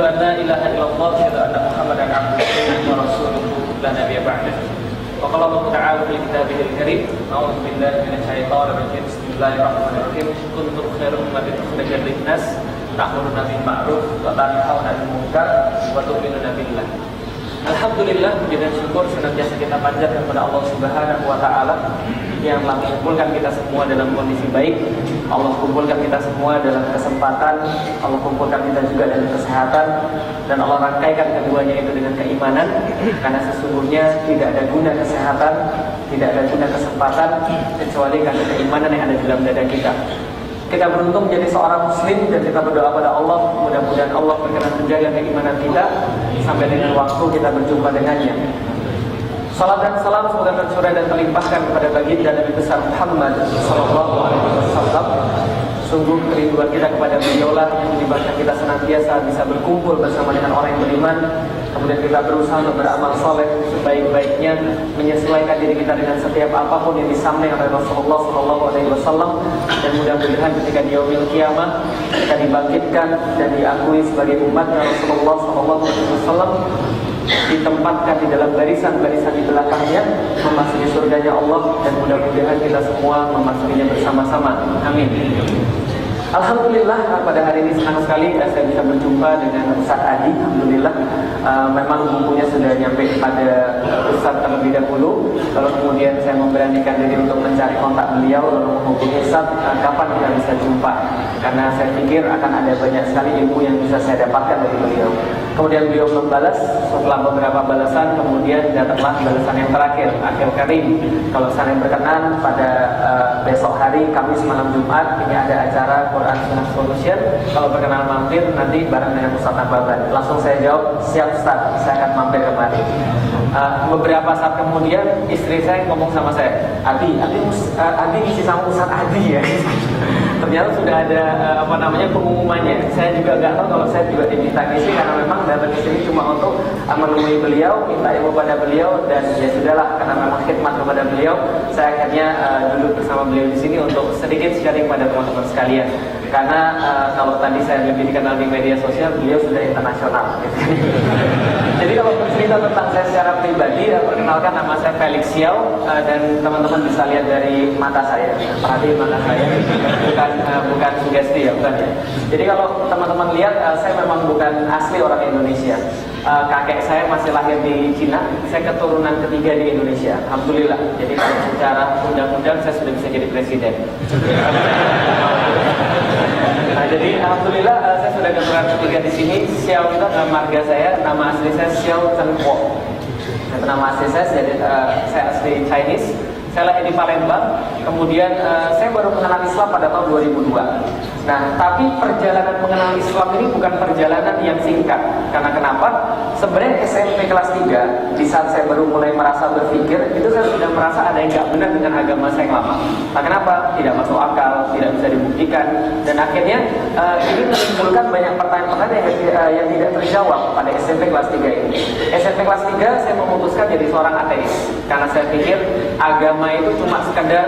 Asyhadu an la ilaha illallah wa asyhadu anna Muhammadan abduhu wa rasuluhu la nabiyya ba'dah. Wa qala Allah ta'ala fi kitabihil karim, a'udzu billahi minasy syaithanir rajim. Bismillahirrahmanirrahim. Kuntum khairum ummatin ukhrijat lin-nas ta'muruna bil ma'ruf wa tanhauna 'anil munkar wa tu'minuna billah. Alhamdulillah, puji dan syukur senantiasa kita panjatkan kepada Allah Subhanahu wa taala yang telah mengumpulkan kita semua dalam kondisi baik. Allah kumpulkan kita semua dalam kesempatan, Allah kumpulkan kita juga dalam kesehatan, dan Allah rangkaikan keduanya itu dengan keimanan, karena sesungguhnya tidak ada guna kesehatan, tidak ada guna kesempatan kecuali karena keimanan yang ada di dalam dada kita. Kita beruntung menjadi seorang muslim dan kita berdoa pada Allah, mudah-mudahan Allah berkenan menjaga keimanan kita sampai dengan waktu kita berjumpa dengannya. Salam dan salam semoga tercurah dan terlimpahkan kepada baginda Nabi besar Muhammad sallallahu alaihi wasallam. Sungguh kerinduan kita kepada beliaulah yang menyebabkan kita senantiasa bisa berkumpul bersama dengan orang yang beriman. Kemudian kita berusaha untuk beramal soleh sebaik-baiknya, menyesuaikan diri kita dengan setiap apapun yang disampaikan oleh Rasulullah sallallahu alaihi wasallam. Dan mudah-mudahan ketika di yaumil qiyamah kita dibangkitkan dan diakui sebagai umatnya Rasulullah sallallahu alaihi wasallam, ditempatkan di dalam barisan-barisan di belakangnya memasuki surganya Allah, dan mudah-mudahan kita semua memasukinya bersama-sama. Amin. Alhamdulillah, pada hari ini senang sekali saya bisa berjumpa dengan Ustaz Adi. Alhamdulillah, memang bukunya sudah nyampe pada Ustaz terlebih dahulu. Lalu kemudian saya memberanikan diri untuk mencari kontak beliau, lalu menghubungi Ustaz kapan kita bisa jumpa, karena saya pikir akan ada banyak sekali ilmu yang bisa saya dapatkan dari beliau. Kemudian beliau membalas, setelah beberapa balasan kemudian datanglah balasan yang terakhir, akhir karim. Kalau saya berkenan pada besok hari Kamis malam Jumat ini ada acara Quran Sunnah Solution. Kalau berkenan mampir nanti bareng dengan Ustaz Nababan. Langsung saya jawab, siap Ustaz, saya akan mampir kemari. Beberapa saat kemudian istri saya ngomong sama saya, Adi ngisi sama Ustaz Adi ya. Ternyata sudah ada pengumumannya. Saya juga nggak tahu kalau saya juga diminta ngisi, karena memang datang ke sini cuma untuk menemui beliau, minta ilmu pada beliau, dan ya sudahlah, karena memang khidmat kepada beliau, saya akhirnya duduk bersama beliau di sini untuk sedikit sharing pada teman-teman sekalian. Karena kalau tadi saya lebih dikenal di media sosial, beliau sudah internasional. Jadi kalau bercerita tentang saya secara pribadi, perkenalkan, nama saya Felix Xiao, dan teman-teman bisa lihat dari mata saya, perhatiin mata saya, bukan sugesti ya, bukan ya. Jadi kalau teman-teman lihat, saya memang bukan asli orang Indonesia. Kakek saya masih lahir di Cina, saya keturunan ketiga di Indonesia. Alhamdulillah. Jadi kalau secara undang-undang saya sudah bisa jadi presiden. Jadi alhamdulillah saya sudah keturunan ketiga di sini. Xiao itu nama marga saya, nama asli saya Xiao Chen Kuo. Nama asli saya, jadi saya asli Chinese. Saya lahir di Palembang, kemudian saya baru mengenal Islam pada tahun 2002. Nah, tapi perjalanan mengenal Islam ini bukan perjalanan yang singkat. Karena kenapa? Sebenarnya SMP kelas 3, di saat saya baru mulai merasa berpikir, itu saya sudah merasa ada yang nggak benar dengan agama saya yang lama. Nah, kenapa? Tidak masuk akal, tidak bisa dibuktikan, dan akhirnya ini menimbulkan banyak pertanyaan-pertanyaan yang tidak terjawab pada SMP kelas 3 ini. SMP kelas 3 saya memutuskan jadi seorang ateis, karena saya pikir agama itu cuma sekedar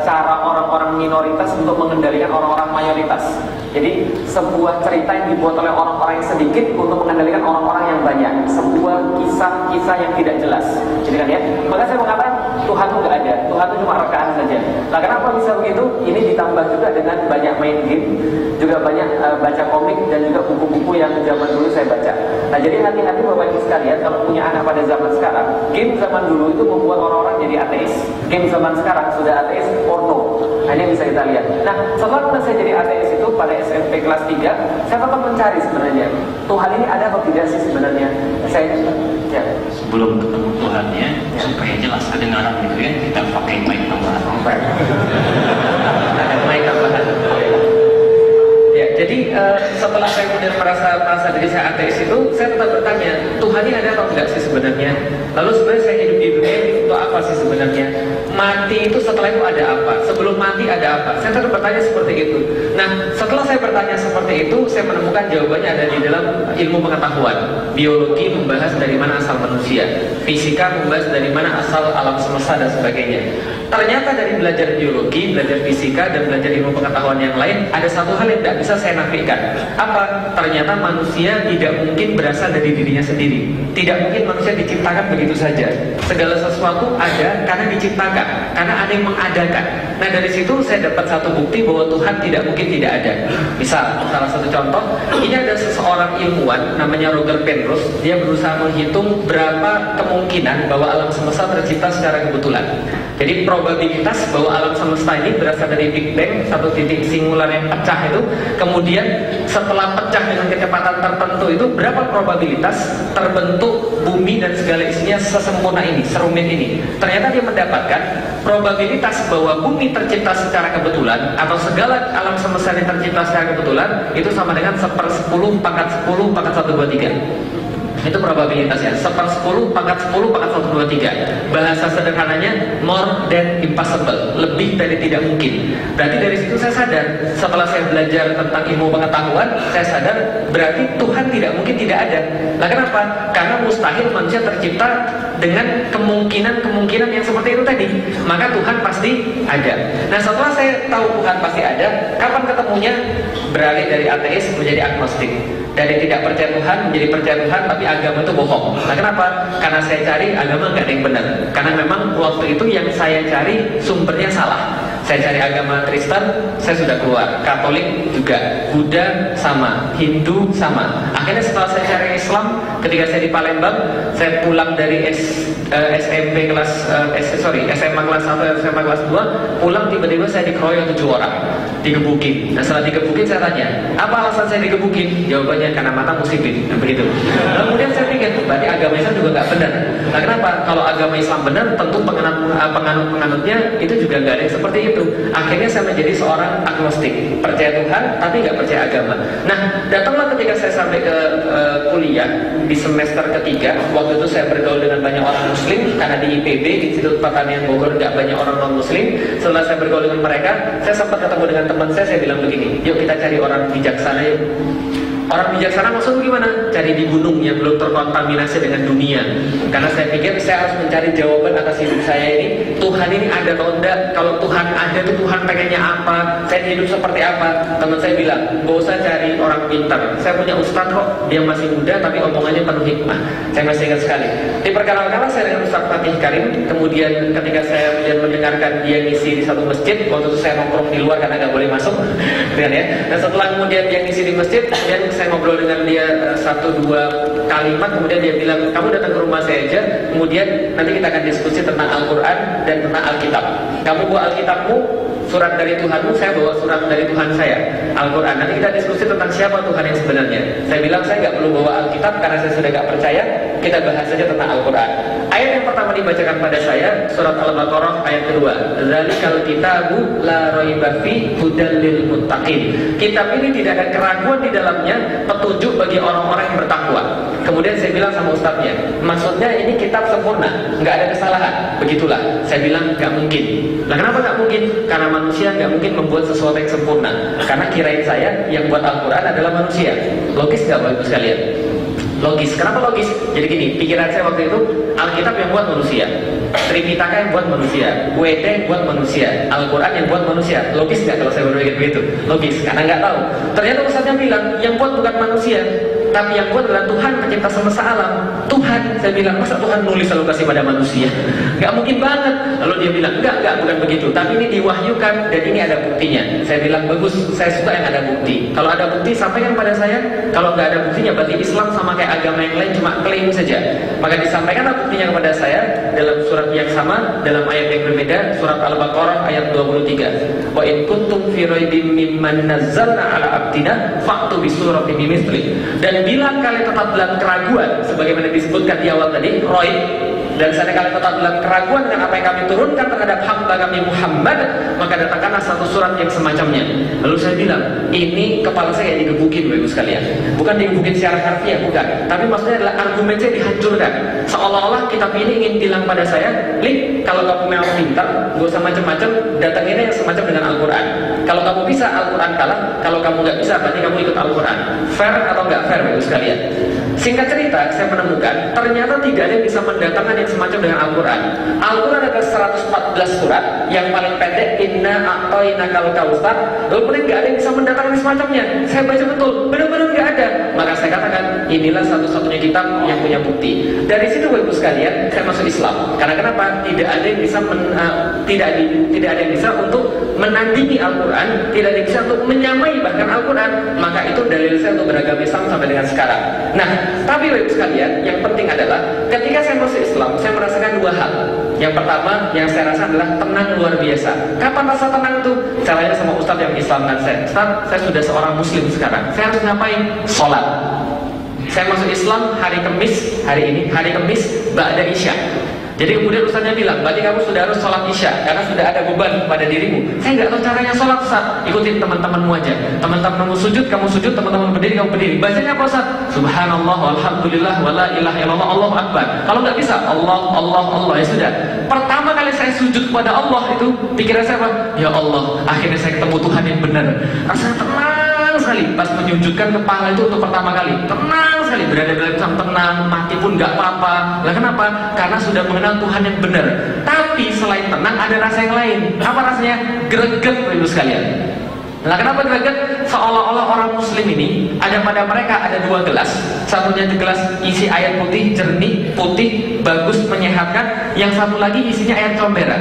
cara orang-orang minoritas untuk mengendalikan orang-orang mayoritas. Jadi sebuah cerita yang dibuat oleh orang-orang yang sedikit untuk mengendalikan orang-orang yang banyak. Sebuah kisah-kisah yang tidak jelas. Jadi kan ya, maka saya mengatakan Tuhan itu nggak ada, Tuhan itu cuma rekaan saja. Nah, kenapa bisa begitu? Ini ditambah juga dengan banyak main game, juga banyak baca komik, dan juga buku-buku yang zaman dulu saya baca. Nah, jadi hati-hati Bapak Ibu sekalian, kalau punya anak pada zaman sekarang, game zaman dulu itu membuat orang-orang jadi ateis. Game zaman sekarang sudah ateis, porno. Nah, ini bisa kita lihat. Nah, setelah saya jadi ateis itu pada SMP kelas 3, saya tetap mencari sebenarnya Tuhan ini ada atau tidak sih sebenarnya. Saya sebelum ketemu Tuhannya, supaya jelas kedengaran gitu ya, kita pakai mic tambahan. Ada mic tambahan. Ya, jadi setelah saya kemudian merasa diri saya ateis itu, saya tetap bertanya, Tuhan ini ada atau tidak sih sebenarnya? Lalu sebenarnya saya hidup di dunia ini untuk apa sih sebenarnya? Mati itu setelah itu ada apa? Sebelum mati ada apa? Saya selalu bertanya seperti itu. Nah, setelah saya bertanya seperti itu, saya menemukan jawabannya ada di dalam ilmu pengetahuan. Biologi membahas dari mana asal manusia, fisika membahas dari mana asal alam semesta dan sebagainya. Ternyata dari belajar biologi, belajar fisika, dan belajar ilmu pengetahuan yang lain, ada satu hal yang tidak bisa saya nafikan. Apa? Ternyata manusia tidak mungkin berasal dari dirinya sendiri. Tidak mungkin manusia diciptakan begitu saja. Segala sesuatu ada karena diciptakan, karena ada yang mengadakan. Nah, dari situ saya dapat satu bukti bahwa Tuhan tidak mungkin tidak ada. Misal, salah satu contoh, ini ada seseorang ilmuwan namanya Roger Penrose. Dia berusaha menghitung berapa kemungkinan bahwa alam semesta tercipta secara kebetulan. Jadi probabilitas bahwa alam semesta ini berasal dari Big Bang, satu titik singular yang pecah itu, kemudian setelah pecah dengan kecepatan tertentu itu, berapa probabilitas terbentuk bumi dan segala isinya sesempurna ini, serumit ini. Ternyata dia mendapatkan probabilitas bahwa bumi tercipta secara kebetulan atau segala alam semesta ini tercipta secara kebetulan itu sama dengan 1/10 pangkat 10 pangkat 1/23. Itu probabilitasnya 1/10 pangkat 10 pangkat 1/23. Bahasa sederhananya more than impossible, lebih dari tidak mungkin. Berarti dari situ saya sadar, setelah saya belajar tentang ilmu pengetahuan, saya sadar berarti Tuhan tidak mungkin tidak ada. Nah, kenapa? Karena mustahil manusia tercipta dengan kemungkinan yang seperti itu tadi. Maka Tuhan pasti ada. Nah, setelah saya tahu Tuhan pasti ada, kapan ketemunya? Beralih dari ateis menjadi agnostik. Dari tidak percaya Tuhan menjadi percaya Tuhan, tapi agama itu bohong. Nah, kenapa? Karena saya cari agama nggak ada yang benar. Karena memang waktu itu yang saya cari sumbernya salah. Saya cari agama Kristen, saya sudah keluar. Katolik juga, Buddha sama, Hindu sama. Akhirnya setelah saya cari Islam, ketika saya di Palembang, saya pulang dari SMA kelas 1, SMA kelas 2, pulang tiba-tiba saya dikeroyok 7 orang, digebukin. Nah, setelah digebukin saya tanya, apa alasan saya digebukin? Jawabannya karena mata musibin, begitu. Kemudian saya pikir, berarti agama Islam juga nggak benar. Nah, kenapa? Kalau agama Islam benar, tentu penganut-penganutnya itu juga nggak ada yang seperti itu. Akhirnya saya menjadi seorang agnostik, percaya Tuhan tapi nggak percaya agama. Nah, datanglah ketika saya sampai ke kuliah di semester ketiga. Waktu itu saya bergaul dengan banyak orang Muslim karena di IPB, Institut Pertanian Bogor, nggak banyak orang non Muslim. Setelah saya bergaul dengan mereka, saya sempat ketemu dengan teman saya bilang begini, yuk kita cari orang bijaksana yuk. Orang bijaksana maksudnya gimana? Cari di gunung yang belum terkontaminasi dengan dunia. Karena saya pikir saya harus mencari jawaban atas hidup saya ini. Tuhan ini ada atau enggak? Kalau Tuhan ada itu Tuhan pengennya apa? Saya hidup seperti apa? Teman saya bilang, gak usah cari orang pintar. Saya punya ustadz kok, dia masih muda tapi omongannya penuh hikmah. Saya masih ingat sekali. Diperkenalkan saya dengan Ustadz Fatih Karim. Kemudian ketika saya mendengarkan dia ngisi di satu masjid, waktu itu saya nongkrong di luar karena nggak boleh masuk. Dan setelah kemudian dia ngisi di masjid, kemudian saya ngobrol dengan dia 1-2 kalimat, kemudian dia bilang, kamu datang ke rumah saya aja, kemudian nanti kita akan diskusi tentang Al-Quran dan tentang Alkitab. Kamu bawa Alkitabmu, surat dari Tuhanmu, saya bawa surat dari Tuhan saya, Al-Quran. Nanti kita diskusi tentang siapa Tuhan yang sebenarnya. Saya bilang saya nggak perlu bawa Alkitab karena saya sudah nggak percaya. Kita bahas saja tentang Al-Quran. Ayat yang pertama dibacakan pada saya surat Al-Baqarah ayat kedua. Dzalikal kitabu la raiba fi hudal lil muttaqin. Kitab ini tidak ada keraguan di dalamnya, petunjuk bagi orang-orang yang bertakwa. Kemudian saya bilang sama ustadznya, maksudnya ini kitab sempurna, nggak ada kesalahan. Begitulah. Saya bilang nggak mungkin. Nah, kenapa nggak mungkin? Karena manusia nggak mungkin membuat sesuatu yang sempurna. Karena kirain saya yang buat Al-Quran adalah manusia. Logis nggak Bapak Ibu sekalian? Logis. Kenapa logis? Jadi gini, pikiran saya waktu itu, Alkitab yang buat manusia, Tripitaka yang buat manusia, WT yang buat manusia, Al-Quran yang buat manusia. Logis nggak kalau saya berpikir begitu? Logis, karena nggak tahu. Ternyata ustadznya bilang, yang buat bukan manusia, tapi yang buat adalah Tuhan pencipta semesta alam. Tuhan, saya bilang, masa Tuhan nulis lalu kasih pada manusia? Nggak mungkin banget. Lalu dia bilang, enggak, bukan begitu. Tapi ini diwahyukan dan ini ada buktinya. Saya bilang, bagus, saya suka yang ada bukti. Kalau ada bukti, sampaikan pada saya. Kalau nggak ada buktinya, berarti Islam sama kayak agama yang lain cuma klaim saja. Maka disampaikanlah buktinya kepada saya dalam surat yang sama, dalam ayat yang berbeda, surat Al-Baqarah ayat 23. Wa in kuntum fi raibim mimman nazzalna ala abdina fa'tu bi suratin mimithli. Dan bila kalian tetap dalam keraguan, sebagaimana disebutkan di awal tadi, raib dan seandainya kalian tetap dalam keraguan dengan apa yang kami turunkan terhadap hamba kami Muhammad, maka datangkanlah satu surat yang semacamnya. Lalu saya bilang, ini kepala saya kayak digebukin Bapak Ibu sekalian. Bukan digebukin secara harfiah, bukan, tapi maksudnya adalah argumen saya dihancurkan. Seolah-olah kitab ini ingin bilang pada saya, Lik, kalau kamu memang pintar, gak usah macam-macam, datanginnya yang semacam dengan Al-Quran. Kalau kamu bisa, Al-Quran kalah. Kalau kamu nggak bisa, berarti kamu ikut Al-Quran. Fair atau nggak fair Bapak Ibu sekalian? Singkat cerita, saya menemukan ternyata tidak ada yang bisa mendatangkan yang semacam dengan Al-Quran. Al-Quran ada 114 surat, yang paling pendek Inna a'tainakal kautsar. Lalu kemudian nggak ada yang bisa mendatangkan yang semacamnya. Saya baca betul, benar-benar nggak ada. Maka saya katakan, inilah satu-satunya kitab yang punya bukti. Dari situ Bapak Ibu sekalian, saya masuk Islam. Karena kenapa? Tidak ada yang bisa tidak ada yang bisa untuk menandingi Al-Quran, tidak ada yang bisa untuk menyamai bahkan Al-Quran. Maka itu dalil saya untuk beragama Islam sampai dengan sekarang. Nah, tapi Bapak Ibu sekalian, yang penting adalah ketika saya masuk Islam, saya merasakan dua hal. Yang pertama, yang saya rasa adalah tenang luar biasa. Kapan rasa tenang itu? Caranya sama Ustadz yang Islamkan saya. Ustadz, saya sudah seorang Muslim sekarang. Saya harus ngapain? Sholat. Saya masuk Islam hari Kamis, hari Kamis, ba'da Isya. Jadi kemudian Ustaznya bilang, berarti kamu sudah harus sholat Isya karena sudah ada beban pada dirimu. Saya nggak tahu caranya sholat, Ustaz. Ikutin teman-temanmu aja. Teman-temanmu sujud, kamu sujud. Teman-teman berdiri, kamu berdiri. Bacanya apa, Ustaz? Subhanallah, walhamdulillah, wala ilaha illallah, Allahu akbar. Kalau nggak bisa, Allah, ya sudah. Pertama kali saya sujud kepada Allah itu, pikiran saya apa? Ya Allah, akhirnya saya ketemu Tuhan yang benar. Rasanya tenang sekali pas menyujudkan kepala itu untuk pertama kali. Tenang sekali, berada dalam Islam tenang, mati pun nggak apa-apa. Lah kenapa? Karena sudah mengenal Tuhan yang benar. Tapi selain tenang ada rasa yang lain. Apa rasanya? Greget Bapak Ibu sekalian. Nah, kenapa greget? Seolah-olah orang Muslim ini ada pada mereka ada dua gelas. Satunya gelas isi air putih, jernih, putih, bagus, menyehatkan. Yang satu lagi isinya air comberan.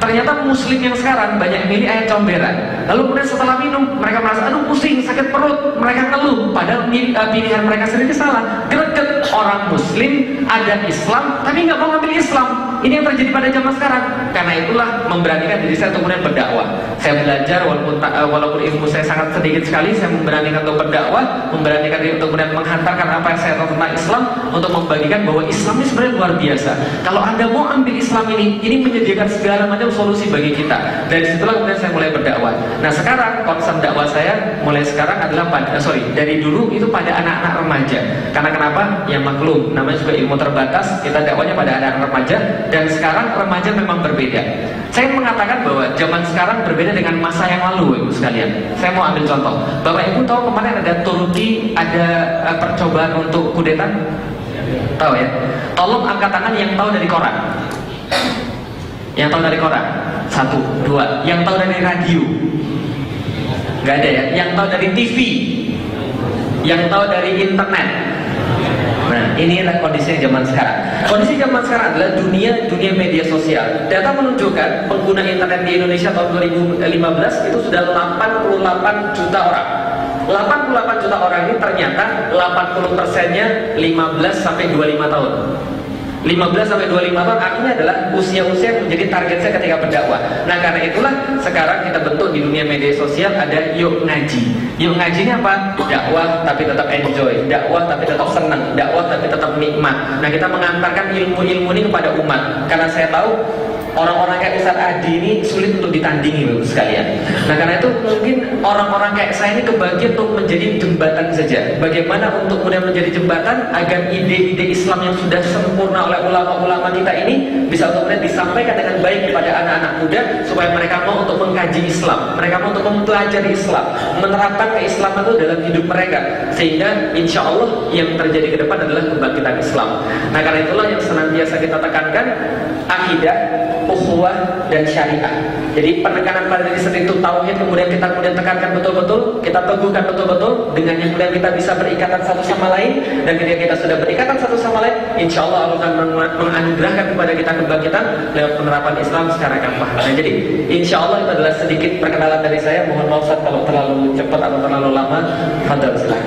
Ternyata Muslim yang sekarang banyak milih air comberan. Lalu kemudian setelah minum, mereka merasa aduh pusing, sakit perut, mereka ngeluh. Padahal pilihan mereka sendiri salah. Greget orang Muslim ada Islam, tapi nggak mau ngambil Islam. Ini yang terjadi pada zaman sekarang. Karena itulah memberanikan diri saya untuk kemudian berdakwah. Saya belajar walaupun ilmu saya sangat sedikit sekali, saya memberanikan untuk berdakwah, memberanikan diri untuk kemudian menghantarkan apa yang saya tahu tentang Islam, untuk membagikan bahwa Islam ini sebenarnya luar biasa. Kalau Anda mau ambil Islam ini menyediakan segala macam solusi bagi kita. Dari situlah kemudian saya mulai berdakwah. Nah sekarang konsep dakwah saya mulai sekarang adalah dari dulu itu pada anak-anak remaja. Karena kenapa? Ya maklum, namanya juga ilmu terbatas, kita dakwahnya pada anak-anak remaja. Dan sekarang remaja memang berbeda. Saya mengatakan bahwa zaman sekarang berbeda dengan masa yang lalu, Ibu sekalian. Saya mau ambil contoh. Bapak Ibu tahu kemarin ada Turki ada percobaan untuk kudeta? Tahu ya? Tolong angkat tangan yang tahu dari koran. Yang tahu dari koran? 1, 2. Yang tahu dari radio? Gak ada ya? Yang tahu dari TV? Yang tahu dari internet? Nah, inilah kondisi zaman sekarang. Kondisi zaman sekarang adalah dunia media sosial. Data menunjukkan pengguna internet di Indonesia tahun 2015 itu sudah 88 juta orang. 88 juta orang ini ternyata 80%-nya 15 sampai 25 tahun. 15 sampai 25 tahun artinya adalah usia-usia yang menjadi target saya ketika berdakwah. Nah karena itulah sekarang kita bentuk di dunia media sosial ada Yuk Ngaji. Yuk Ngaji ini apa? Dakwah tapi tetap enjoy, dakwah tapi tetap senang, dakwah tapi tetap nikmat. Nah kita mengantarkan ilmu-ilmu ini kepada umat. Karena saya tahu orang-orang kayak Ustaz Adi ini sulit untuk ditandingi Bapak sekalian. Nah karena itu mungkin orang-orang kayak saya ini kebagian untuk menjadi jembatan saja. Bagaimana untuk kemudian menjadi jembatan agar ide-ide Islam yang sudah sempurna oleh ulama-ulama kita ini bisa kemudian disampaikan dengan baik kepada anak-anak muda supaya mereka mau untuk mengkaji Islam, mereka mau untuk mempelajari Islam, menerapkan keislaman itu dalam hidup mereka, sehingga insya Allah yang terjadi ke depan adalah kebangkitan Islam. Nah karena itulah yang senantiasa kita tekankan akidah, ukhuwah dan syariah. Jadi penekanan pada diri sendiri itu tauhid, kemudian kita tekankan betul-betul, kita teguhkan betul-betul, dengan yang kemudian kita bisa berikatan satu sama lain. Dan ketika kita sudah berikatan satu sama lain, insya Allah Allah akan menganugerahkan kepada kita kebangkitan lewat penerapan Islam secara gampang. Nah jadi insya Allah itu adalah sedikit perkenalan dari saya. Mohon maaf Ustaz kalau terlalu cepat atau terlalu lama. Fadhal silakan.